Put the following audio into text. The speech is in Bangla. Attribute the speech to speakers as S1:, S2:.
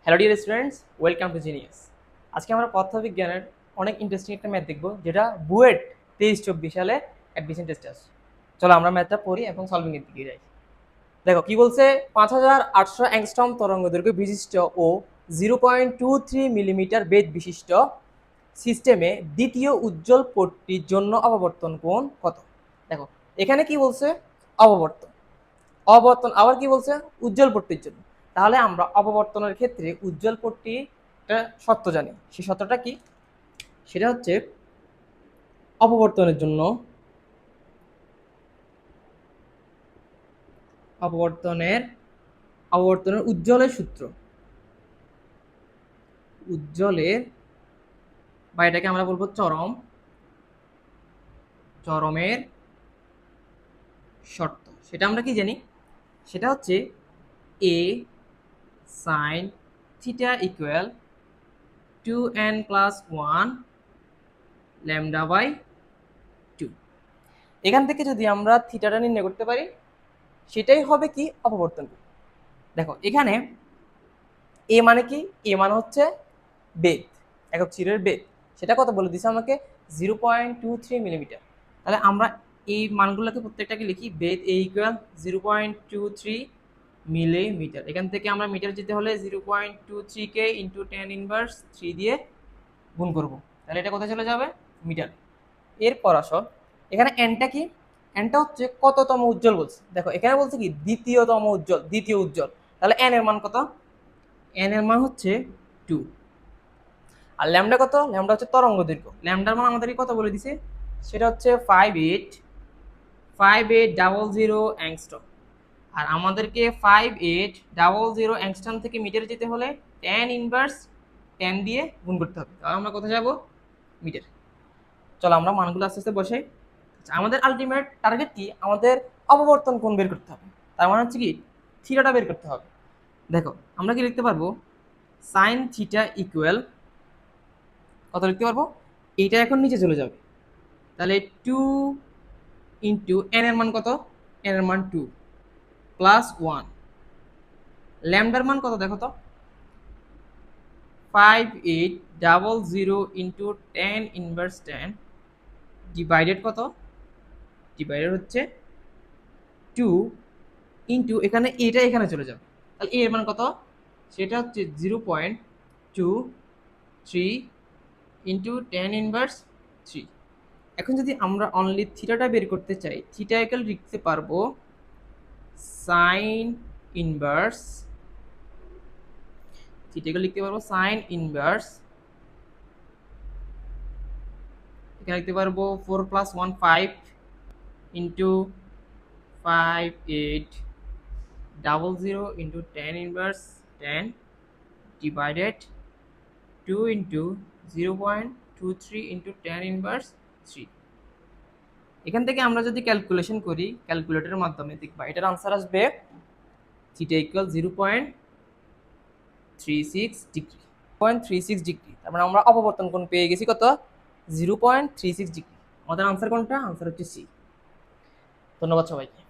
S1: Hello dear students, welcome to genius. আজকে আমরা পদার্থবিজ্ঞানের অনেক ইন্টারেস্টিং একটা ম্যাথ দেখবো, যেটা বুয়েট 23-24 সালে অ্যাডমিশন টেস্টে আসে। চলো আমরা ম্যাথটা পড়ি এবং সলভিং এর দিকে যাই। দেখো কি বলছে, 5800 অ্যাংস্ট্রম তরঙ্গ দৈর্ঘ্য বিশিষ্ট ও 0.23 মিলিমিটার বেধ বিশিষ্ট সিস্টেমে দ্বিতীয় উজ্জ্বল পট্টির জন্য অপবর্তন কোণ কত? দেখো এখানে কি বলছে, অপবর্তন। অপবর্তন আবার কি বলছে, উজ্জ্বল পট্টির জন্য। তাহলে আমরা অপবর্তনের ক্ষেত্রে উজ্জ্বল পট্টিটা সত্য জানি। সেই সত্যটা কি? সেটা হচ্ছে অপবর্তনের জন্য অপবর্তনের অপবর্তনের উজ্জ্বলের সূত্র, উজ্জ্বলের বা এটাকে আমরা বলবো চরমের শর্ত। সেটা আমরা কি জানি? সেটা হচ্ছে a sin theta equal 2n+1 lambda by 2। এখান থেকে যদি আমরা থিটাটা নির্ণয় করতে পারি, সেটাই হবে কি অপবর্তন। দেখো এখানে এ মানে কি, এ মানে হচ্ছে বেদ, একক চিরের বেদ। সেটা কত বলে দিছে আমাকে, 0.23 মিলিমিটার। তাহলে আমরা এই মানগুলোকে প্রত্যেকটাকে লিখি, বেদ এ ইকুয়াল 0.23 মিলিমিটার। এখান থেকে আমরা মিটার যেতে হলে 0.23 কে ইন্টু 10⁻³ দিয়ে গুণ করবো। তাহলে এটা কোথায় চলে যাবে, মিটার। এরপর আসো, এখানে এনটা কি, এনটা হচ্ছে কততম উজ্জ্বল বলছে। দেখো এখানে বলছে কি দ্বিতীয়তম উজ্জ্বল, দ্বিতীয় উজ্জ্বল। তাহলে এন এর মান কত? এন এর মান হচ্ছে 2। আর ল্যামডা কত? ল্যামডা হচ্ছে তরঙ্গ দৈর্ঘ্য। ল্যামডার মান আমাদেরকে কত বলে দিছে, সেটা হচ্ছে 5800 অ্যাংস্ট্রম। আর আমাদেরকে 5800 অ্যাংস্ট্রম থেকে মিটারে যেতে হলে 10⁻10 দিয়ে গুণ করতে হবে। তাহলে আমরা কোথায় যাব, মিটার। চলো আমরা মানগুলো আস্তে আস্তে বসাই। আমাদের আলটিমেট টার্গেট কি, আমাদের অপবর্তন কোণ বের করতে হবে। তার মানে হচ্ছে কি থিটাটা বের করতে হবে। দেখো আমরা কি লিখতে পারবো, সাইন থিটা ইকুয়াল কত লিখতে পারবো, এইটা এখন নিচে চলে যাবে। তাহলে 2 ইন্টু এন এর মান কত, এন এর মান 2 প্লাস 1। ল্যামডার মান কত দেখো তো, 5800 ইন্টু 10⁻10 ডিভাইডেড কত, ডিভাইডেড হচ্ছে 2 ইন্টু এখানে এটা এখানে চলে যাবে। তাহলে এর মান কত, সেটা হচ্ছে 0.23 ইন্টু 10⁻3। এখন যদি আমরা অনলি থিটাটা বের করতে চাই, থিটা ইকুয়াল লিখতে পারবো সাইন ইনভার্স, থিটা ইকুয়াল লিখতে পারবো সাইন ইনভার্স, এখানে লিখতে পারবো 4 + 1 5 into 5800 into 10⁻10 divided 2 into 0.23 into 10⁻3। এখান থেকে আমরা যদি ক্যালকুলেশন করি ক্যালকুলেটরের মাধ্যমে, দেখবা এটার আনসার আসবে থিটা ইকুয়াল 0.36 ডিগ্রি। 0.36 ডিগ্রি। তার মানে আমরা অপবর্তন কোণ পেয়ে গেছি কত, 0.36 ডিগ্রি। আমাদের আনসার কোনটা, আনসার হচ্ছে সি। ধন্যবাদ সবাইকে।